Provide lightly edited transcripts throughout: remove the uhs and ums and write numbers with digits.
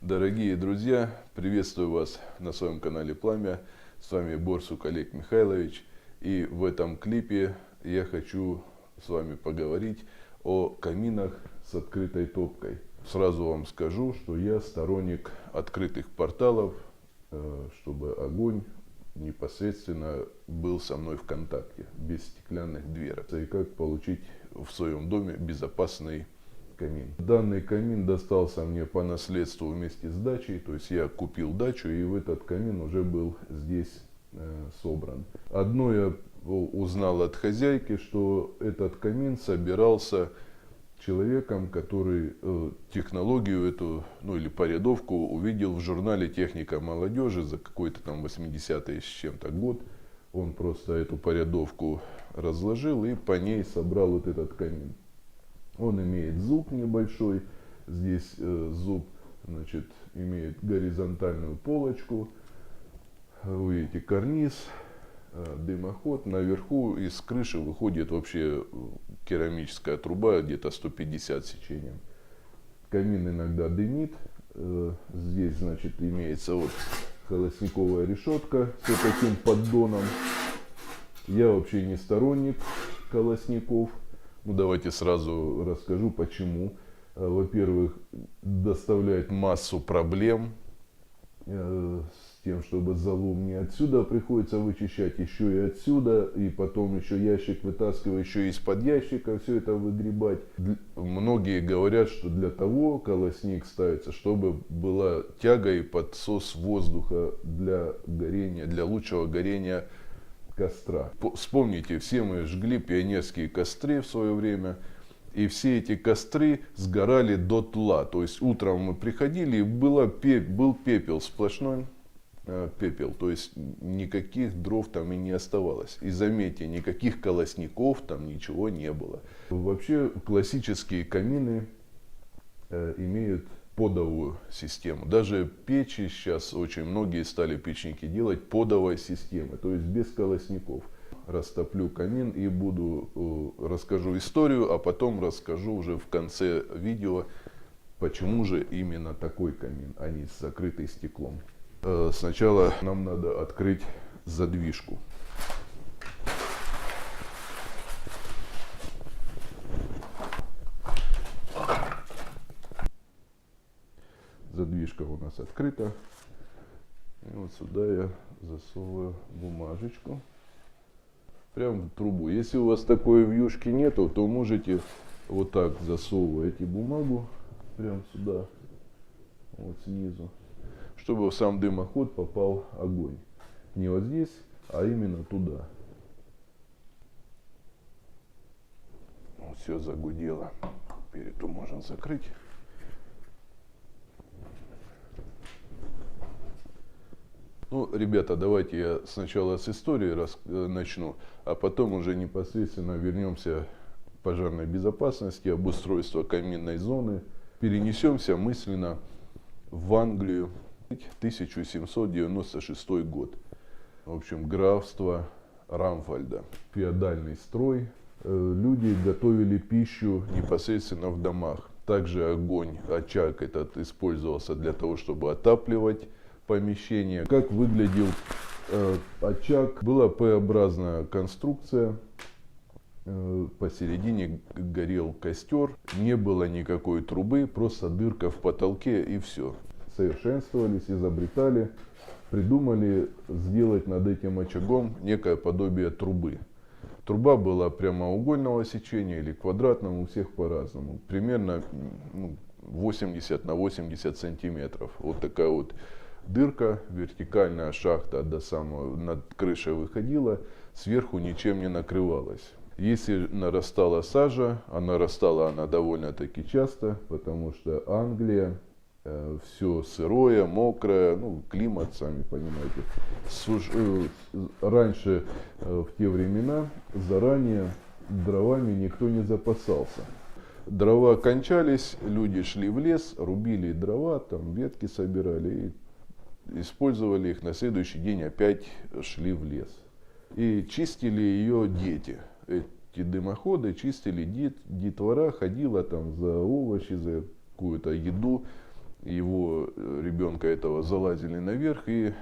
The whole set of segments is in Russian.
Дорогие друзья, приветствую вас на своем канале Пламя. С вами Борсук Олег Михайлович. И в этом клипе я хочу с вами поговорить о каминах с открытой топкой. Сразу вам скажу, что я сторонник открытых порталов, чтобы огонь непосредственно был со мной в контакте, без стеклянных дверок. И как получить в своем доме безопасный камин. Данный камин достался мне по наследству вместе с дачей, то есть я купил дачу, и в этот камин уже был здесь собран. Одно я узнал от хозяйки, что этот камин собирался человеком, который технологию эту, или порядовку увидел в журнале «Техника молодежи» за какой-то там 80-й с чем-то год. Он просто эту порядовку разложил и по ней собрал вот этот камин. Он имеет зуб небольшой, здесь зуб, значит, имеет горизонтальную полочку, вы видите карниз, дымоход, наверху из крыши выходит вообще керамическая труба, где-то 150 сечением. Камин иногда дымит, здесь, значит, имеется вот холостниковая решетка с вот таким поддоном. Я вообще не сторонник колосников. Давайте сразу расскажу, почему. Во-первых, доставляет массу проблем с тем, чтобы золу мне отсюда приходится вычищать, еще и отсюда, и потом еще ящик вытаскиваю, еще из-под ящика все это выгребать. Многие говорят, что для того колосник ставится, чтобы была тяга и подсос воздуха для горения, для лучшего горения костра. Вспомните, все мы жгли пионерские костры в свое время, и все эти костры сгорали дотла. То есть утром мы приходили, и был пепел, сплошной пепел. То есть никаких дров там и не оставалось. И заметьте, никаких колосников там ничего не было. Вообще классические камины имеют подовую систему. Даже печи сейчас очень многие стали печники делать подовой системы, то есть без колосников. Растоплю камин и расскажу историю, а потом расскажу уже в конце видео, почему же именно такой камин, а не с закрытым стеклом. Сначала нам надо открыть задвижку. Задвижка у нас открыта. И вот сюда я засовываю бумажечку. Прям в трубу. Если у вас такой вьюшки нету, то можете вот так засовываете бумагу прям сюда, вот снизу, чтобы в сам дымоход попал огонь. Не вот здесь, а именно туда. Вот все загудело. Теперь эту можно закрыть. Ребята, давайте я сначала с истории начну, а потом уже непосредственно вернемся к пожарной безопасности, обустройству каминной зоны. Перенесемся мысленно в Англию, 1796 год. В общем, графство Рамфальда. Феодальный строй. Люди готовили пищу непосредственно в домах. Также огонь, очаг этот использовался для того, чтобы отапливать помещение. Как выглядел очаг? Была П-образная конструкция. Посередине горел костер. Не было никакой трубы, просто дырка в потолке и все. Совершенствовались, изобретали, придумали сделать над этим очагом некое подобие трубы. Труба была прямоугольного сечения или квадратного, у всех по-разному. Примерно 80 на 80 сантиметров. Вот такая вот дырка, вертикальная шахта до самого над крышей выходила, сверху ничем не накрывалась. Если нарастала сажа, а нарастала она довольно-таки часто, потому что Англия, все сырое, мокрое, климат, сами понимаете. Раньше, в те времена, заранее дровами никто не запасался. Дрова кончались, люди шли в лес, рубили дрова, там ветки собирали и использовали их. На следующий день опять шли в лес. И чистили ее дети. Эти дымоходы чистили детвора, ходила там за овощи, за какую-то еду. Его ребенка этого залазили наверх и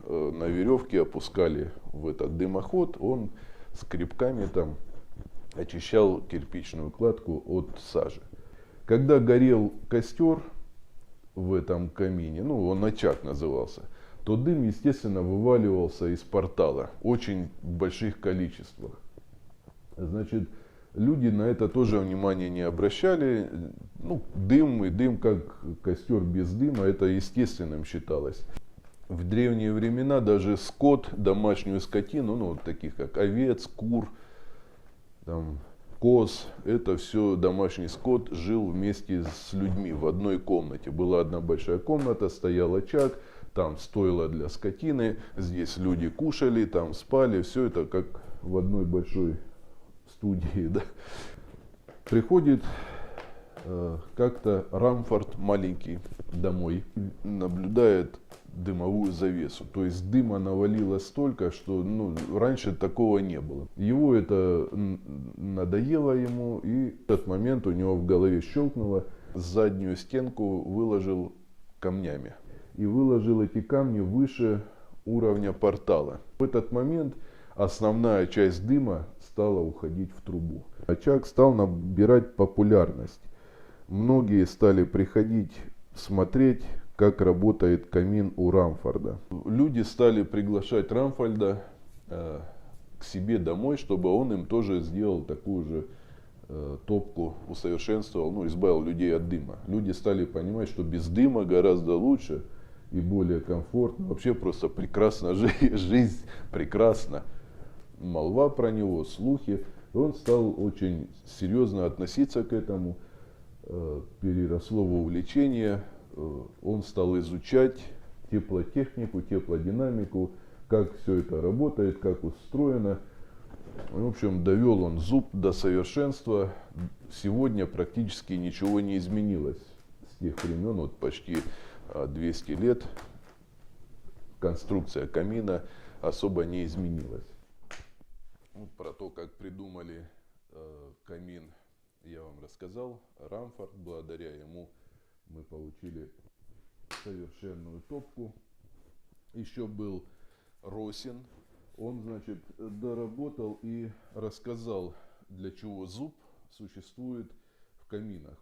на веревке опускали в этот дымоход. Он скребками там очищал кирпичную кладку от сажи. Когда горел костер в этом камине, ну он очаг назывался, то дым, естественно, вываливался из портала очень в больших количествах. Значит, люди на это тоже внимания не обращали. Ну, дым и дым, как костер без дыма, это естественным считалось. В древние времена даже скот, домашнюю скотину, ну, таких как овец, кур, там, коз, это все домашний скот жил вместе с людьми в одной комнате. Была одна большая комната, стоял очаг, там стойло для скотины, здесь люди кушали, там спали, все это как в одной большой студии. Да. Приходит как-то Рамфорд маленький домой, наблюдает дымовую завесу. То есть дыма навалилось столько, что раньше такого не было. Его это надоело ему, и в этот момент у него в голове щелкнуло, заднюю стенку выложил камнями. И выложил эти камни выше уровня портала. В этот момент основная часть дыма стала уходить в трубу. Очаг стал набирать популярность. Многие стали приходить смотреть, как работает камин у Рамфорда. Люди стали приглашать Рамфорда к себе домой, чтобы он им тоже сделал такую же топку, усовершенствовал, избавил людей от дыма. Люди стали понимать, что без дыма гораздо лучше и более комфортно. Вообще просто прекрасно, жизнь прекрасна. Молва про него, слухи. И он стал очень серьезно относиться к этому, переросло в увлечение. Он стал изучать теплотехнику, теплодинамику, как все это работает, как устроено. В общем, довел он зуб до совершенства. Сегодня практически ничего не изменилось с тех времен, вот почти 200 лет. Конструкция камина особо не изменилась. Про то, как придумали камин, я вам рассказал. Рамфорд, благодаря ему мы получили совершенную топку. Еще был Росин. Он, значит, доработал и рассказал, для чего зуб существует в каминах.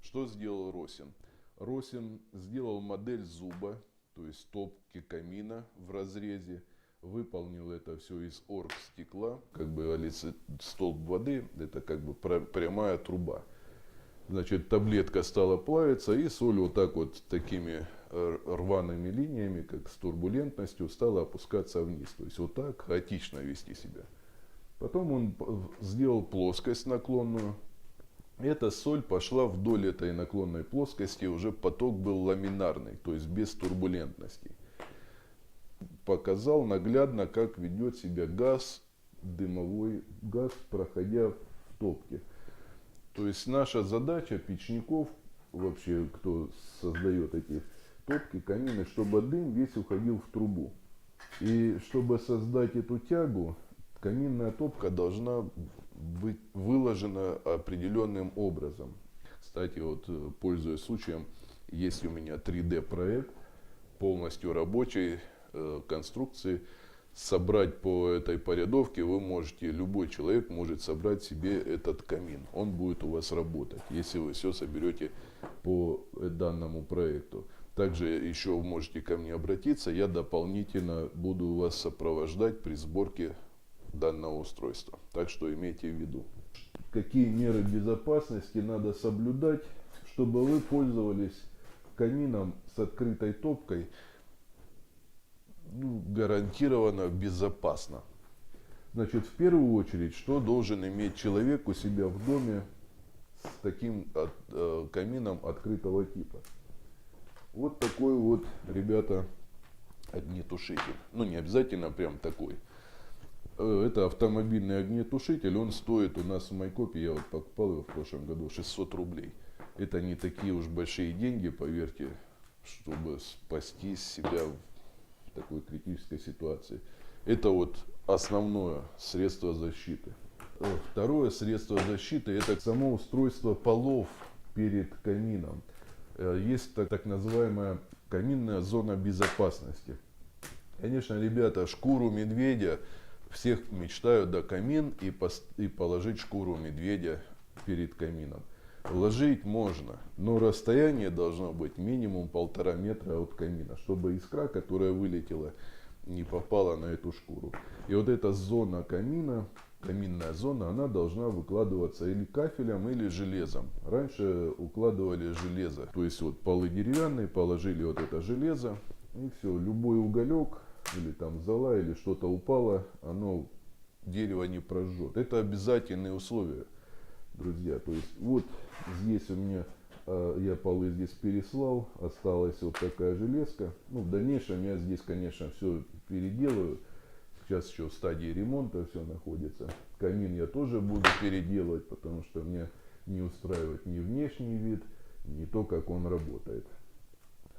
Что сделал Росин? Росин сделал модель зуба, то есть топки камина в разрезе. Выполнил это все из оргстекла. Как бы говорится, столб воды, это как бы прямая труба. Значит, таблетка стала плавиться, и соль вот так вот такими рваными линиями, как с турбулентностью, стала опускаться вниз. То есть вот так хаотично вести себя. Потом он сделал плоскость наклонную. Эта соль пошла вдоль этой наклонной плоскости, уже поток был ламинарный, то есть без турбулентности. Показал наглядно, как ведет себя газ, дымовой газ, проходя в топке. То есть наша задача печников, вообще кто создает эти топки, камины, чтобы дым весь уходил в трубу. И чтобы создать эту тягу, каминная топка должна быть выложена определенным образом. Кстати, вот пользуясь случаем, есть у меня 3D проект, полностью рабочий, конструкции. Собрать по этой порядовке вы можете, любой человек может собрать себе этот камин. Он будет у вас работать, если вы все соберете по данному проекту. Также еще вы можете ко мне обратиться, я дополнительно буду вас сопровождать при сборке данного устройства. Так что имейте в виду. Какие меры безопасности надо соблюдать, чтобы вы пользовались камином с открытой топкой гарантированно безопасно. Значит, в первую очередь, что должен иметь человек у себя в доме с таким камином открытого типа? Вот такой вот, ребята, огнетушитель. Не обязательно прям такой. Это автомобильный огнетушитель, он стоит у нас в Майкопе, я вот покупал его в прошлом году, 600 рублей. Это не такие уж большие деньги, поверьте, чтобы спасти себя в такой критической ситуации. Это вот основное средство защиты. Второе средство защиты — это само устройство полов перед камином. Есть так называемая каминная зона безопасности. Конечно, ребята, шкуру медведя, всех мечтают до камин и положить шкуру медведя перед камином. Ложить можно, но расстояние должно быть минимум 1,5 метра от камина, чтобы искра, которая вылетела, не попала на эту шкуру. И вот эта зона камина, каминная зона, она должна выкладываться или кафелем, или железом. Раньше укладывали железо, то есть вот полы деревянные, положили вот это железо, и все, любой уголек, или там зола, или что-то упало, оно дерево не прожжет. Это обязательные условия, друзья. То есть вот здесь у меня, я полы здесь переслал, осталась вот такая железка. Ну, в дальнейшем я здесь, конечно, все переделаю. Сейчас еще в стадии ремонта все находится. Камин я тоже буду переделывать, потому что мне не устраивает ни внешний вид, ни то, как он работает.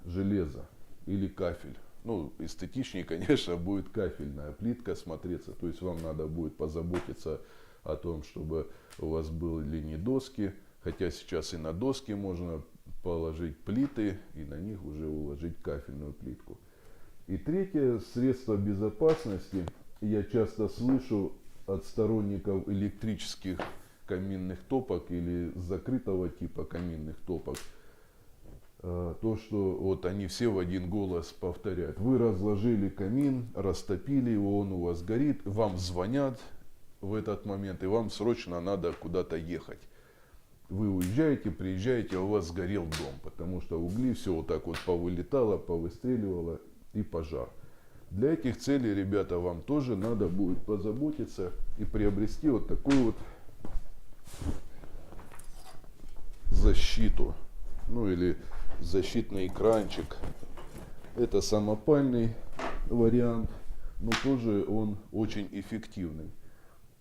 Железо или кафель. Ну, эстетичнее, конечно, будет кафельная плитка смотреться. То есть вам надо будет позаботиться о том, чтобы у вас были не доски. Хотя сейчас и на доски можно положить плиты и на них уже уложить кафельную плитку. И третье средство безопасности. Я часто слышу от сторонников электрических каминных топок или закрытого типа каминных топок. То, что вот они все в один голос повторяют. Вы разложили камин, растопили его, он у вас горит, вам звонят в этот момент, и вам срочно надо куда-то ехать. Вы уезжаете, приезжаете, а у вас сгорел дом, потому что угли все вот так вот повылетало, повыстреливало и пожар. Для этих целей, ребята, вам тоже надо будет позаботиться и приобрести вот такую вот защиту. Ну или защитный экранчик. Это самопальный вариант, но тоже он очень эффективный.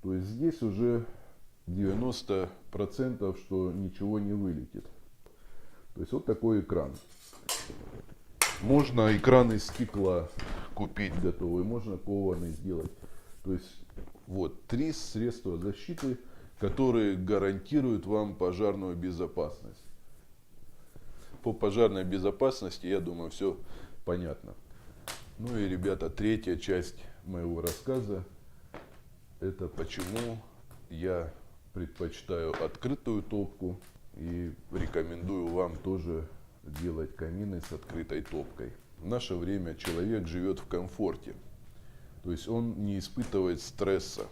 То есть здесь уже 90%, что ничего не вылетит. То есть вот такой экран. Можно экран из стекла купить готовый, можно кованый сделать. То есть вот 3 средства защиты, которые гарантируют вам пожарную безопасность. По пожарной безопасности, я думаю, все понятно. Ну и, ребята, третья часть моего рассказа. Это почему я предпочитаю открытую топку и рекомендую вам тоже делать камины с открытой топкой. В наше время человек живет в комфорте. То есть он не испытывает стресса.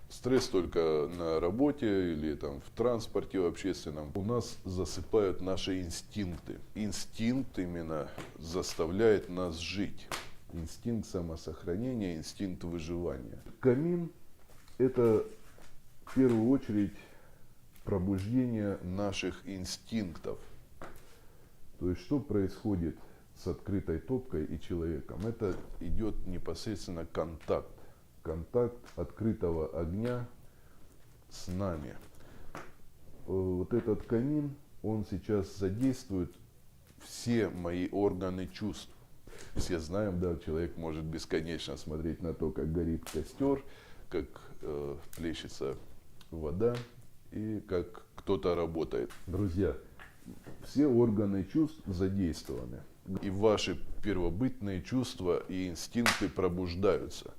Стресс только на работе или там в транспорте в общественном. У нас засыпают наши инстинкты. Инстинкт именно заставляет нас жить. Инстинкт самосохранения, инстинкт выживания. Камин – это в первую очередь пробуждение наших инстинктов. То есть что происходит с открытой топкой и человеком? Это идет непосредственно контакт. Контакт открытого огня с нами. Вот этот камин, он сейчас задействует все мои органы чувств. Все знаем, да, человек может бесконечно смотреть на то, как горит костер, как плещется вода и как кто-то работает. Друзья, все органы чувств задействованы. И ваши первобытные чувства и инстинкты пробуждаются.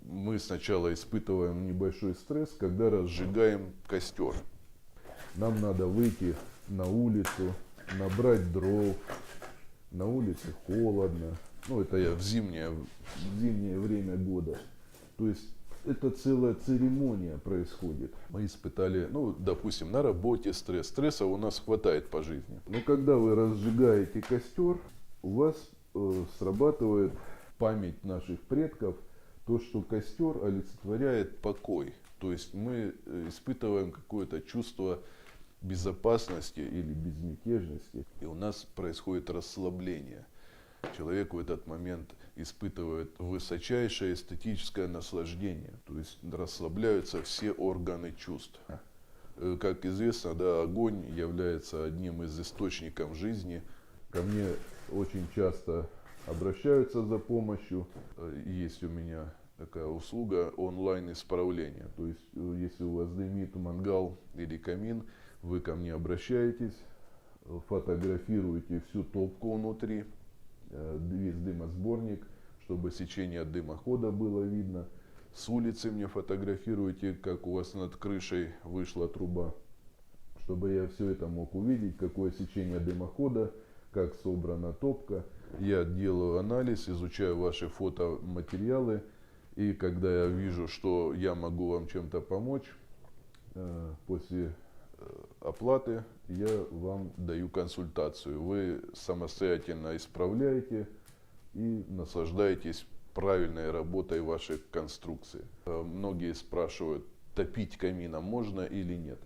Мы сначала испытываем небольшой стресс, когда разжигаем костер. Нам надо выйти на улицу, набрать дров. На улице холодно. Ну, это я в зимнее время года. То есть это целая церемония происходит. Мы испытали, ну, допустим, на работе стресс. Стресса у нас хватает по жизни. Но когда вы разжигаете костер, у вас срабатывает память наших предков, то, что костер олицетворяет покой. То есть мы испытываем какое-то чувство безопасности или безмятежности, и у нас происходит расслабление. Человек в этот момент испытывает высочайшее эстетическое наслаждение, то есть расслабляются все органы чувств. Как известно, да, огонь является одним из источников жизни. Ко мне очень часто обращаются за помощью. Есть у меня такая услуга онлайн-исправления. То есть, если у вас дымит мангал или камин, вы ко мне обращаетесь, фотографируете всю топку внутри, весь дымосборник, чтобы сечение дымохода было видно. С улицы мне фотографируйте, как у вас над крышей вышла труба, чтобы я все это мог увидеть, какое сечение дымохода, как собрана топка. Я делаю анализ, изучаю ваши фотоматериалы, и когда я вижу, что я могу вам чем-то помочь, после оплаты я вам даю консультацию. Вы самостоятельно исправляете и наслаждаетесь правильной работой вашей конструкции. Многие спрашивают, топить камином можно или нет.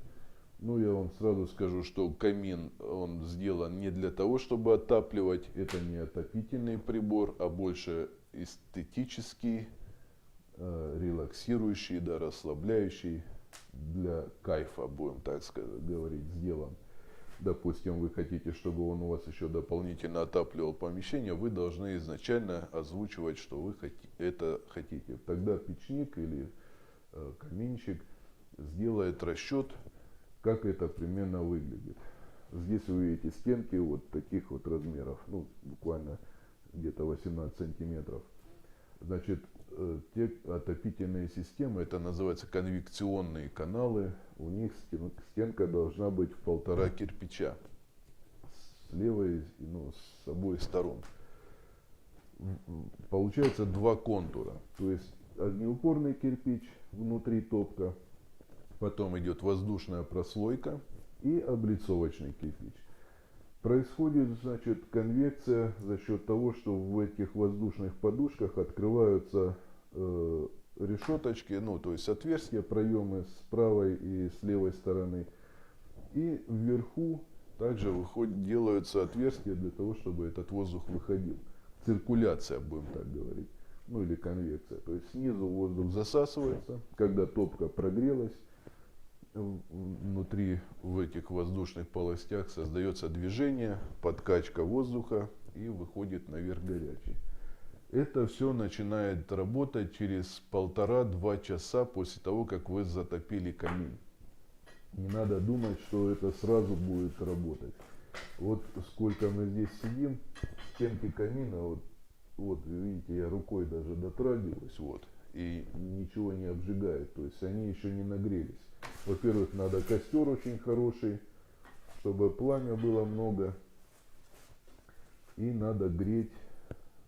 Ну, я вам сразу скажу, что камин, он сделан не для того, чтобы отапливать. Это не отопительный прибор, а больше эстетический, релаксирующий, да, расслабляющий, для кайфа, будем так говорить, сделан. Допустим, вы хотите, чтобы он у вас еще дополнительно отапливал помещение, вы должны изначально озвучивать, что вы это хотите. Тогда печник или каминчик сделает расчет, как это примерно выглядит. Здесь вы видите стенки вот таких вот размеров, ну, буквально где-то 18 сантиметров. Значит, те отопительные системы, это называется конвекционные каналы, у них стенка должна быть в 1,5 кирпича с левой, ну, с обоих сторон. Получается два контура, то есть огнеупорный кирпич, внутри топка, потом идет воздушная прослойка и облицовочный кирпич. Происходит, значит, конвекция за счет того, что в этих воздушных подушках открываются решеточки, ну, то есть отверстия, проемы с правой и с левой стороны. И вверху также делаются отверстия для того, чтобы этот воздух выходил. Циркуляция, будем так говорить, ну или конвекция. То есть снизу воздух засасывается, когда топка прогрелась. Внутри в этих воздушных полостях создается движение, подкачка воздуха и выходит наверх горячий. Это все начинает работать через 1,5-2 часа после того, как вы затопили камин. Не надо думать, что это сразу будет работать. Вот сколько мы здесь сидим, стенки камина, вот видите, я рукой даже дотрагиваюсь, вот, и ничего не обжигает, то есть они еще не нагрелись. Во-первых, надо костер очень хороший, чтобы пламя было много, и надо греть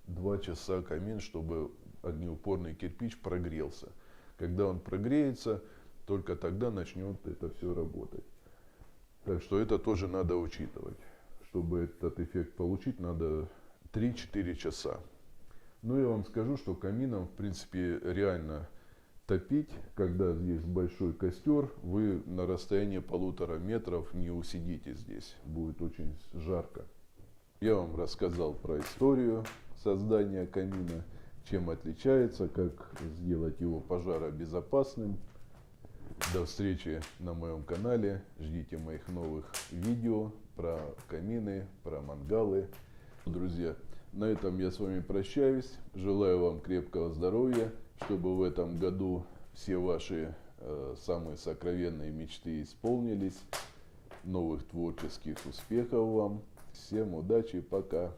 2 часа камин, чтобы огнеупорный кирпич прогрелся. Когда он прогреется, только тогда начнет это все работать. Так что это тоже надо учитывать. Чтобы этот эффект получить, надо 3-4 часа. Ну, я вам скажу, что камином, в принципе, реально топить, когда здесь большой костер, вы на расстоянии 1,5 метров не усидите здесь. Будет очень жарко. Я вам рассказал про историю создания камина, чем отличается, как сделать его пожаробезопасным. До встречи на моем канале. Ждите моих новых видео про камины, про мангалы. Друзья, на этом я с вами прощаюсь. Желаю вам крепкого здоровья, чтобы в этом году все ваши самые сокровенные мечты исполнились. Новых творческих успехов вам. Всем удачи, пока.